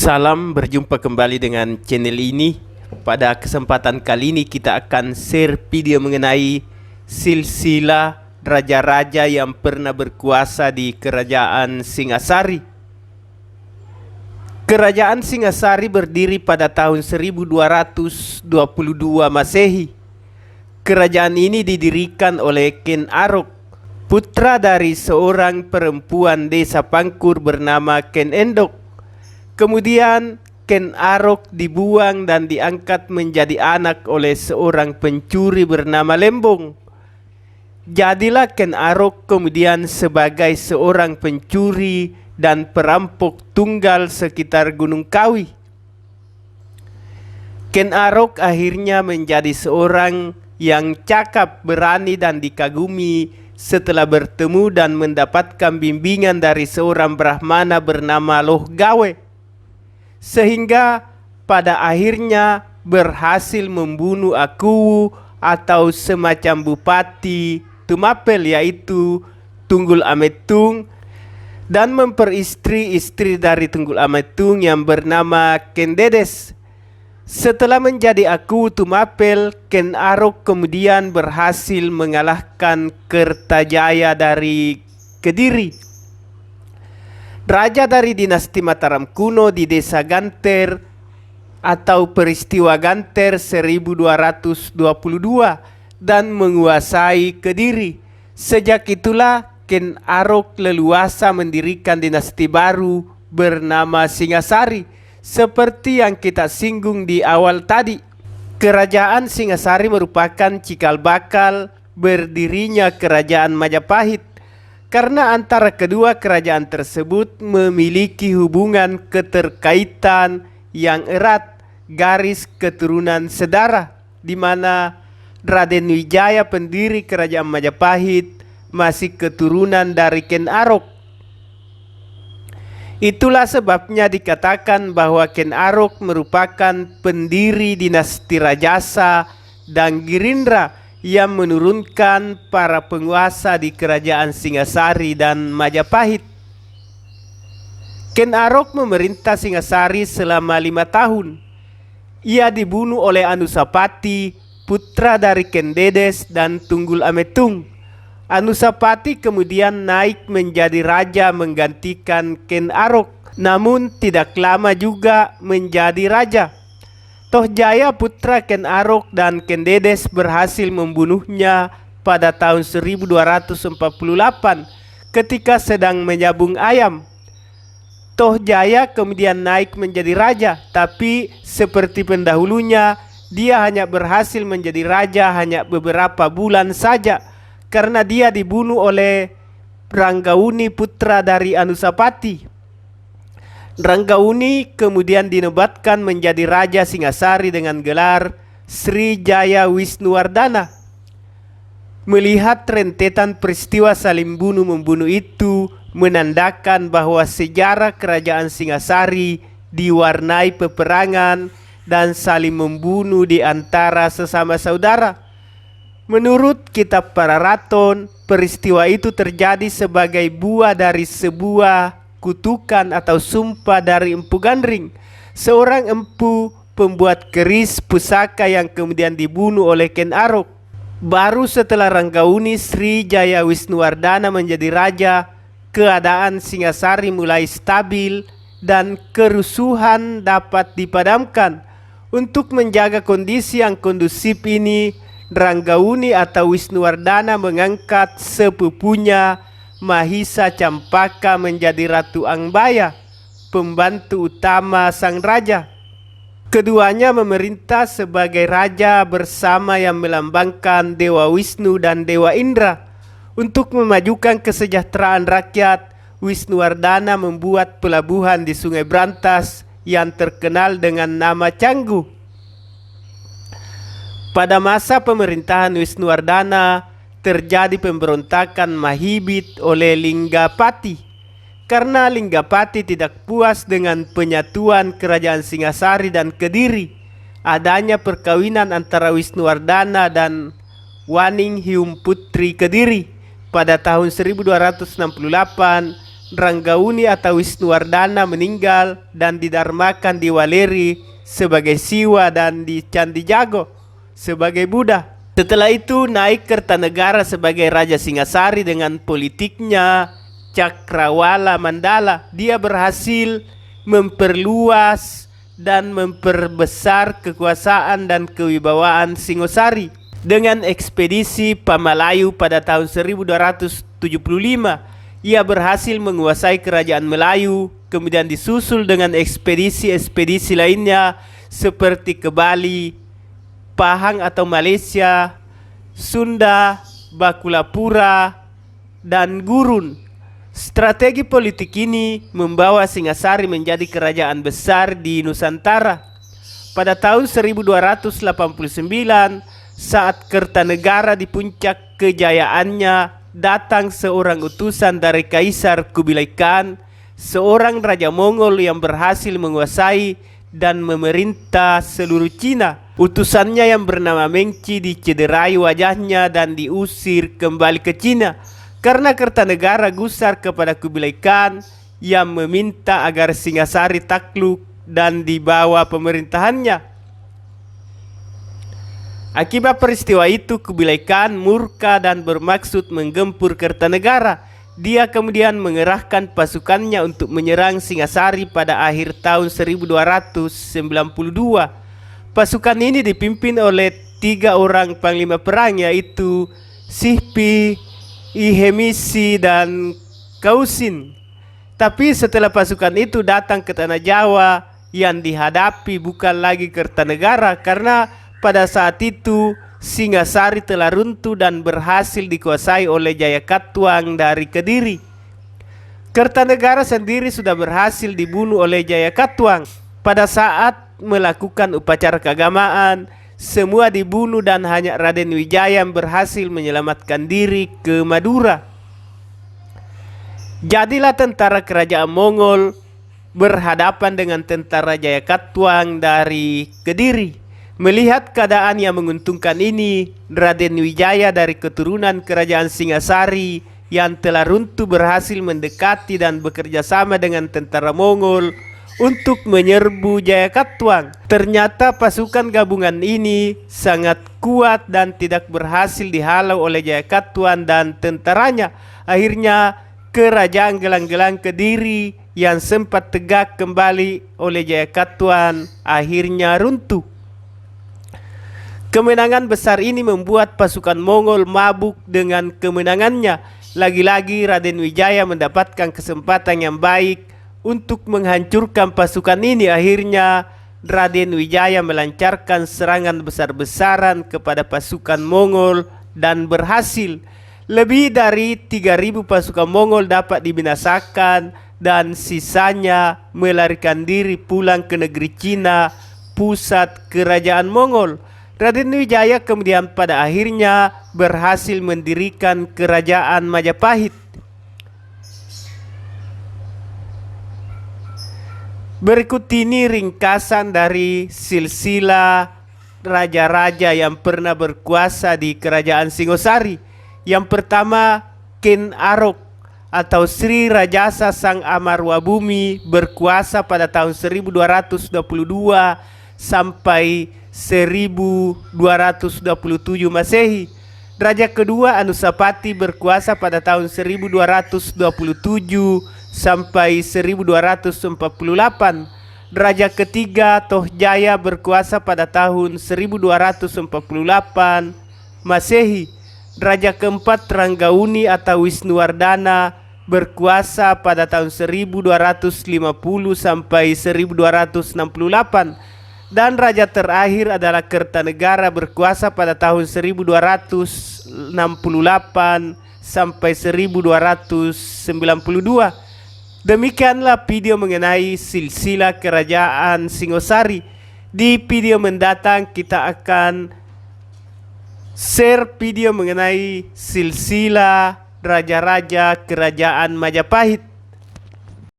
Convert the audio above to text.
Salam, berjumpa kembali dengan channel ini. Pada kesempatan kali ini kita akan share video mengenai silsilah raja-raja yang pernah berkuasa di Kerajaan Singasari. Kerajaan Singasari berdiri pada tahun 1222 Masehi. Kerajaan ini didirikan oleh Ken Arok, putra dari seorang perempuan desa Pangkur bernama Ken Endok. Kemudian Ken Arok dibuang dan diangkat menjadi anak oleh seorang pencuri bernama Lembong. Jadilah Ken Arok kemudian sebagai seorang pencuri dan perampok tunggal sekitar Gunung Kawi. Ken Arok akhirnya menjadi seorang yang cakap, berani dan dikagumi setelah bertemu dan mendapatkan bimbingan dari seorang Brahmana bernama Loh Gawe, sehingga pada akhirnya berhasil membunuh Akuwu atau semacam bupati Tumapel, yaitu Tunggul Ametung, dan memperistri-istri dari Tunggul Ametung yang bernama Ken Dedes. Setelah menjadi Akuwu Tumapel, Ken Arok kemudian berhasil mengalahkan Kertajaya dari Kediri, raja dari dinasti Mataram kuno di desa Ganter atau peristiwa Ganter 1222, dan menguasai Kediri. Sejak itulah Ken Arok leluasa mendirikan dinasti baru bernama Singasari. Seperti yang kita singgung di awal tadi, Kerajaan Singasari merupakan cikal bakal berdirinya Kerajaan Majapahit, karena antara kedua kerajaan tersebut memiliki hubungan keterkaitan yang erat, garis keturunan sedarah, di mana Raden Wijaya pendiri Kerajaan Majapahit masih keturunan dari Ken Arok. Itulah sebabnya dikatakan bahwa Ken Arok merupakan pendiri dinasti Rajasa dan Girindra yang menurunkan para penguasa di Kerajaan Singasari dan Majapahit. Ken Arok memerintah Singasari selama 5 tahun. Ia dibunuh oleh Anusapati, putra dari Ken Dedes dan Tunggul Ametung. Anusapati kemudian naik menjadi raja menggantikan Ken Arok, namun tidak lama juga menjadi raja. Tohjaya, putra Ken Arok dan Ken Dedes, berhasil membunuhnya pada tahun 1248 ketika sedang menyabung ayam. Tohjaya kemudian naik menjadi raja, tapi seperti pendahulunya, dia hanya berhasil menjadi raja hanya beberapa bulan saja, karena dia dibunuh oleh Ranggauni, putra dari Anusapati. Ranggauni kemudian dinobatkan menjadi Raja Singasari dengan gelar Sri Jaya Wisnuwardana. Melihat rentetan peristiwa saling bunuh-membunuh itu menandakan bahwa sejarah Kerajaan Singasari diwarnai peperangan dan saling membunuh di antara sesama saudara. Menurut kitab Pararaton, peristiwa itu terjadi sebagai buah dari sebuah kutukan atau sumpah dari Empu Gandring, seorang empu pembuat keris pusaka yang kemudian dibunuh oleh Ken Arok. Baru setelah Ranggauni Sri Jaya Wisnuwardana menjadi raja, keadaan Singasari mulai stabil dan kerusuhan dapat dipadamkan. Untuk menjaga kondisi yang kondusif ini, Ranggauni atau Wisnuwardana mengangkat sepupunya Mahisa Campaka menjadi Ratu Angbaya, pembantu utama sang raja. Keduanya memerintah sebagai raja bersama yang melambangkan Dewa Wisnu dan Dewa Indra. Untuk memajukan kesejahteraan rakyat, Wisnuwardana membuat pelabuhan di Sungai Brantas yang terkenal dengan nama Canggu. Pada masa pemerintahan Wisnuwardana terjadi pemberontakan Mahibit oleh Linggapati, karena Linggapati tidak puas dengan penyatuan Kerajaan Singasari dan Kediri. Adanya perkawinan antara Wisnuwardana dan Waning Hium Putri Kediri. Pada tahun 1268 Ranggauni atau Wisnuwardana meninggal dan didarmakan di Waleri sebagai Siwa dan di Candi Jago sebagai Buddha. Setelah itu naik Kertanegara sebagai Raja Singasari dengan politiknya Cakrawala Mandala. Dia berhasil memperluas dan memperbesar kekuasaan dan kewibawaan Singosari. Dengan ekspedisi Pamalayu pada tahun 1275, ia berhasil menguasai kerajaan Melayu, kemudian disusul dengan ekspedisi-ekspedisi lainnya seperti ke Bali, Pahang atau Malaysia, Sunda, Bakulapura, dan Gurun. Strategi politik ini membawa Singasari menjadi kerajaan besar di Nusantara. Pada tahun 1289, saat Kertanegara di puncak kejayaannya, datang seorang utusan dari Kaisar Kubilai Khan, seorang raja Mongol yang berhasil menguasai dan memerintah seluruh Cina. Utusannya yang bernama Mengci dicederai wajahnya dan diusir kembali ke Cina karena Kertanegara gusar kepada Kubilai Khan yang meminta agar Singasari takluk dan dibawa pemerintahannya. Akibat peristiwa itu, Kubilai Khan murka dan bermaksud menggempur Kertanegara. Dia kemudian mengerahkan pasukannya untuk menyerang Singasari pada akhir tahun 1292. Pasukan ini dipimpin oleh 3 orang panglima perang, yaitu Sihpi, Ihemisi, dan Kausin. Tapi setelah pasukan itu datang ke Tanah Jawa, yang dihadapi bukan lagi Kertanegara karena pada saat itu Singasari telah runtuh dan berhasil dikuasai oleh Jayakatwang dari Kediri. Kertanegara sendiri sudah berhasil dibunuh oleh Jayakatwang. Pada saat melakukan upacara keagamaan, semua dibunuh dan hanya Raden Wijaya yang berhasil menyelamatkan diri ke Madura. Jadilah tentara kerajaan Mongol berhadapan dengan tentara Jayakatwang dari Kediri. Melihat keadaan yang menguntungkan ini, Raden Wijaya dari keturunan kerajaan Singasari yang telah runtuh berhasil mendekati dan bekerja sama dengan tentara Mongol untuk menyerbu Jayakatwang. Ternyata pasukan gabungan ini sangat kuat dan tidak berhasil dihalau oleh Jayakatwang dan tentaranya. Akhirnya kerajaan Gelang-Gelang Kediri yang sempat tegak kembali oleh Jayakatwang akhirnya runtuh. Kemenangan besar ini membuat pasukan Mongol mabuk dengan kemenangannya. Lagi-lagi Raden Wijaya mendapatkan kesempatan yang baik untuk menghancurkan pasukan ini. Akhirnya Raden Wijaya melancarkan serangan besar-besaran kepada pasukan Mongol dan berhasil. Lebih dari 3.000 pasukan Mongol dapat dibinasakan dan sisanya melarikan diri pulang ke negeri Cina, pusat kerajaan Mongol. Raden Wijaya kemudian pada akhirnya berhasil mendirikan kerajaan Majapahit. Berikut ini ringkasan dari silsilah raja-raja yang pernah berkuasa di kerajaan Singosari. Yang pertama, Ken Arok atau Sri Rajasa Sang Amarwabumi berkuasa pada tahun 1222 sampai 1227 Masehi. Raja kedua Anusapati berkuasa pada tahun 1227 sampai 1248. Raja ketiga Tohjaya berkuasa pada tahun 1248 Masehi. Raja keempat Ranggauni atau Wisnuwardana berkuasa pada tahun 1250 sampai 1268. Dan raja terakhir adalah Kertanegara berkuasa pada tahun 1268 sampai 1292. Demikianlah video mengenai silsilah kerajaan Singosari. Di video mendatang kita akan share video mengenai silsilah raja-raja kerajaan Majapahit.